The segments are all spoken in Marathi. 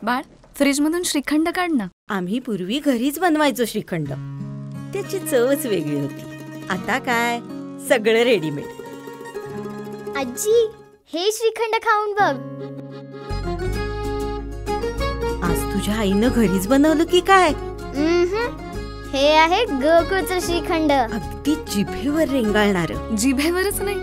बाळ, फ्रीजमधून श्रीखंड काढ ना. आम्ही पूर्वी घरीच बनवायचो श्रीखंड. त्याची चवच वेगळी होती. आता काय सगळं रेडीमेड. आजी, हे श्रीखंड खाऊन बघ. आज तुझ्या आईनं घरीच बनवलं की काय? हे आहे गोकुळचं श्रीखंड. अगदी जिभेवर रेंगाळणार. जिभेवरच नाही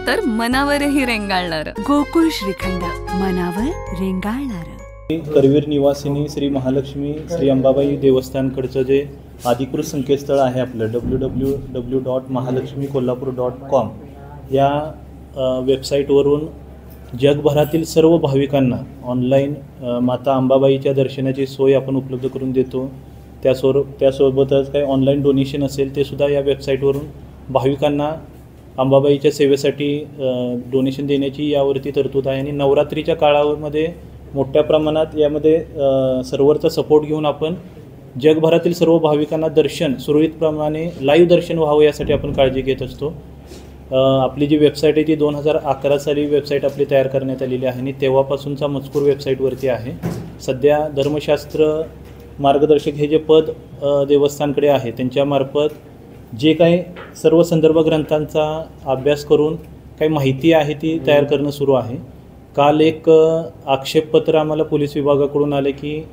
तर मनावरही रेंगाळणार. गोकुळ श्रीखंड, मनावर रेंगाळणार. करवीर निवासिनी श्री महालक्ष्मी श्री अंबाबाई देवस्थानकडचं जे अधिकृत संकेतस्थळ आहे आपलं www.mahalakshmikollapur.com या वेबसाईटवरून जगभरातील सर्व भाविकांना ऑनलाईन माता अंबाबाईच्या दर्शनाची सोय आपण उपलब्ध करून देतो. त्यासोबतच काही ऑनलाईन डोनेशन असेल ते सुद्धा या वेबसाईटवरून भाविकांना अंबाबाईच्या सेवेसाठी डोनेशन देण्याची यावरती तरतूद आहे. आणि नवरात्रीच्या काळामध्ये मोठ्या प्रमाणात यामध्ये सर्व्हरचा सपोर्ट घेऊन आपण जगभरातील सर्व भाविकांना दर्शन सुरळीतप्रमाणे लाईव्ह दर्शन व्हावं यासाठी आपण काळजी घेत असतो. आपली जी वेबसाईट आहे ती 2011 साली वेबसाईट आपली तयार करण्यात आलेली आहे आणि तेव्हापासूनचा मजकूर वेबसाईटवरती आहे. सध्या धर्मशास्त्र मार्गदर्शक हे जे पद देवस्थानकडे आहे त्यांच्यामार्फत जे काही सर्व संदर्भ ग्रंथांचा अभ्यास करून काही माहिती आहे ती तयार करणं सुरू आहे. काल एक आक्षेपपत्र आम्हाला पोलीस विभागाकडून आलं की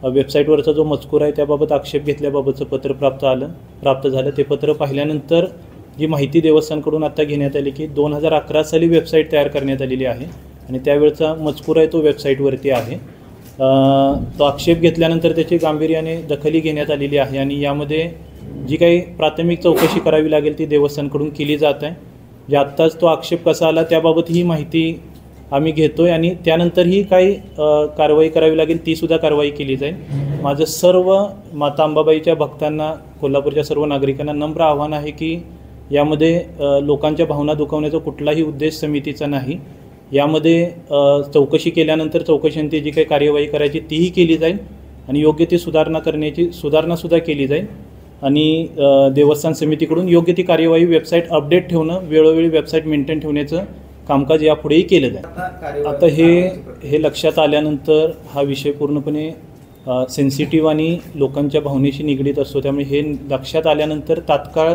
वेबसाईटवरचा जो मजकूर आहे त्याबाबत आक्षेप घेतल्याबाबतचं पत्र प्राप्त झालं. ते पत्र पाहिल्यानंतर जी माहिती देवस्थानकडून आत्ता घेण्यात आली की 2011 साली वेबसाईट तयार करण्यात आलेली आहे आणि त्यावेळचा मजकूर आहे तो वेबसाईटवरती आहे. तो आक्षेप घेतल्यानंतर त्याची गांभीर्याने दखली घेण्यात आलेली आहे आणि यामध्ये जी काही प्राथमिक चौकशी करावी लागेल ती देवस्थानकडून केली जात आहे. जे आत्ताच तो आक्षेप कसा आला त्याबाबत ही माहिती आम्ही घेतो आहे आणि त्यानंतर ही काही कारवाई करावी लागेल तीसुद्धा कारवाई केली जाईल. माझं सर्व माता अंबाबाईच्या भक्तांना, कोल्हापूरच्या सर्व नागरिकांना नम्र आव्हान आहे की यामध्ये लोकांच्या भावना दुखावण्याचा कुठलाही उद्देश समितीचा नाही. यामध्ये चौकशी केल्यानंतर चौकशींती जी काही कार्यवाही करायची तीही केली जाईल आणि योग्य ती सुधारणासुद्धा केली जाईल आणि देवस्थान समितीकडून योग्य ती कार्यवाही वेबसाईट अपडेट ठेवणं, वेळोवेळी वेबसाईट मेंटेन ठेवण्याचं कामकाज यापुढेही केलं जाईल. आता हे लक्षात आल्यानंतर हा विषय पूर्णपणे सेन्सिटिव्ह आणि लोकांच्या भावनेशी निगडीत असतो. त्यामुळे हे लक्षात आल्यानंतर तात्काळ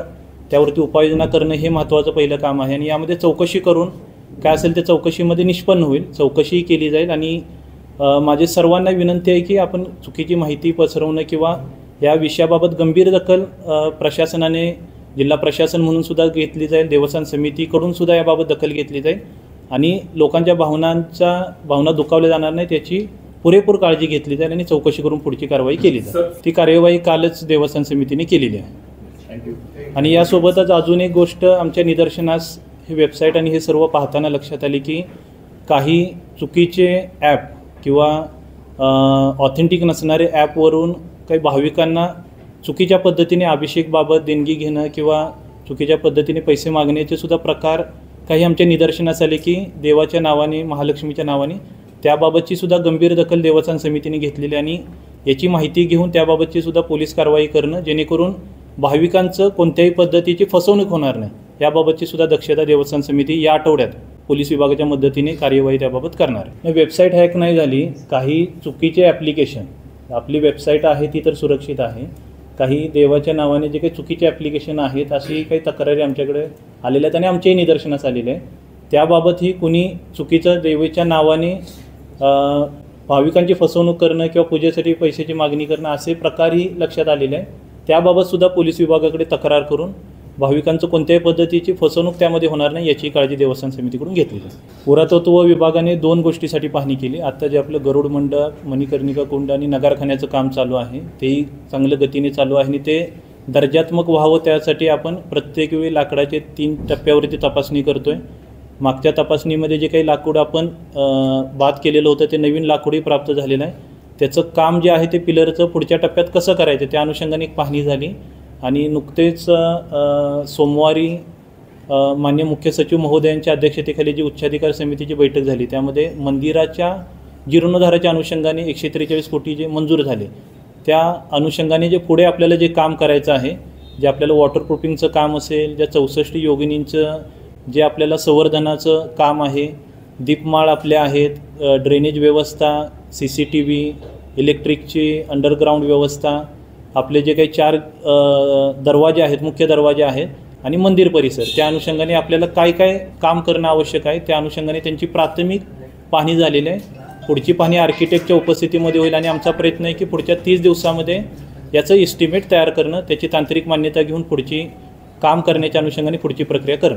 त्यावरती उपाययोजना करणं हे महत्त्वाचं पहिलं काम आहे आणि यामध्ये चौकशी करून काय असेल त्या चौकशीमध्ये निष्पन्न होईल. चौकशीही केली जाईल आणि माझे सर्वांना विनंती आहे की आपण चुकीची माहिती पसरवणं किंवा या विषयाबाबत गंभीर दखल प्रशासनाने, जिल्हा प्रशासन म्हणून सुद्धा घेतली जाईल, देवस्थान समितीकडून सुद्धा याबाबत दखल घेतली जाईल आणि लोकांच्या भावना दुखावल्या जाणार नाहीत याची पुरेपूर काळजी घेतली जाईल आणि चौकशी करून पुढची कारवाई केली जाईल. ती कार्यवाही कालच देवस्थान समितीने केलेली आहे. आणि यासोबतच अजून एक गोष्ट आमच्या निदर्शनास ही वेबसाईट आणि हे सर्व पाहताना लक्षात आली की काही चुकीचे ॲप किंवा ऑथेंटिक नसणारे ॲपवरून काही भाविकांना चुकीच्या पद्धतीने अभिषेकबाबत देणगी घेणं किंवा चुकीच्या पद्धतीने पैसे मागण्याचे सुद्धा प्रकार काही आमच्या निदर्शनास आले की देवाच्या नावाने, महालक्ष्मीच्या नावाने त्याबाबतची सुद्धा गंभीर दखल देवस्थान समितीने घेतलेली आणि याची माहिती घेऊन त्याबाबतची सुद्धा पोलीस कारवाई करणं जेणेकरून भाविकांचं कोणत्याही पद्धतीची फसवणूक होणार नाही याबाबतची सुद्धा दक्षता देवस्थान समिती या आठवड्यात पोलीस विभागाच्या मदतीने कार्यवाही त्याबाबत करणार आहे. वेबसाईट हॅक नाही झाली, काही चुकीचे ॲप्लिकेशन, आपली वेबसाईट आहे ती तर सुरक्षित आहे, काही देवाच्या नावाने जे काही चुकीचे ॲप्लिकेशन आहेत अशी काही तक्रारी आमच्याकडे आलेल्या आहेत आणि आमच्याही निदर्शनास आलेले आहे. त्याबाबतही कुणी चुकीचं देवीच्या नावाने भाविकांची फसवणूक करणं किंवा पूजेसाठी पैशाची मागणी करणं असे प्रकारही लक्षात आलेले आहे. त्याबाबतसुद्धा पोलीस विभागाकडे तक्रार करून भाविकांचं कोणत्याही पद्धतीची फसवणूक त्यामध्ये होणार नाही याची काळजी देवस्थान समितीकडून घेतली जाते. पुरातत्व विभागाने 2 गोष्टीसाठी पाहणी केली. आत्ता जे आपलं गरुड मंडप, मणिकर्णिका कुंड आणि नगारखान्याचं काम चालू आहे तेही चांगलं गतीने चालू आहे आणि ते दर्जात्मक व्हावं त्यासाठी आपण प्रत्येक वेळी लाकडाचे 3 टप्प्यावरती तपासणी करतो आहे. मागच्या तपासणीमध्ये जे काही लाकूड आपण बाद केलेलं होतं ते नवीन लाकूडही प्राप्त झालेलं आहे. त्याचं काम जे आहे ते पिलरचं पुढच्या टप्प्यात कसं करायचं त्या अनुषंगाने एक पाहणी झाली आणि नुकतेच सोमवारी माननीय मुख्य सचिव महोदयांच्या अध्यक्षतेखाली जी उच्चाधिकार समितीची बैठक झाली त्यामध्ये मंदिराच्या जीर्णोद्धाराच्या अनुषंगाने 143 कोटी जे मंजूर झाले त्या अनुषंगाने जे पुढे आपल्याला जे काम करायचं आहे, जे आपल्याला वॉटरप्रूफिंगचं काम असेल, ज्या 64 योगिनींचं जे आपल्याला संवर्धनाचं काम आहे, दीपमाळ आपल्या आहेत, ड्रेनेज व्यवस्था, CCTV, इलेक्ट्रिकची अंडरग्राऊंड व्यवस्था, आपले जे काही 4 दरवाजे आहेत, मुख्य दरवाजे आहेत आणि मंदिर परिसर, त्या अनुषंगाने आपल्याला काय काय काम करणं आवश्यक आहे त्या अनुषंगाने त्यांची प्राथमिक पाहणी झालेली आहे. पुढची पाहणी आर्किटेक्टच्या उपस्थितीमध्ये होईल आणि आमचा प्रयत्न आहे की पुढच्या 30 दिवसामध्ये याचं इस्टिमेट तयार करणं, त्याची तांत्रिक मान्यता घेऊन पुढची काम करण्याच्या अनुषंगाने पुढची प्रक्रिया करणं.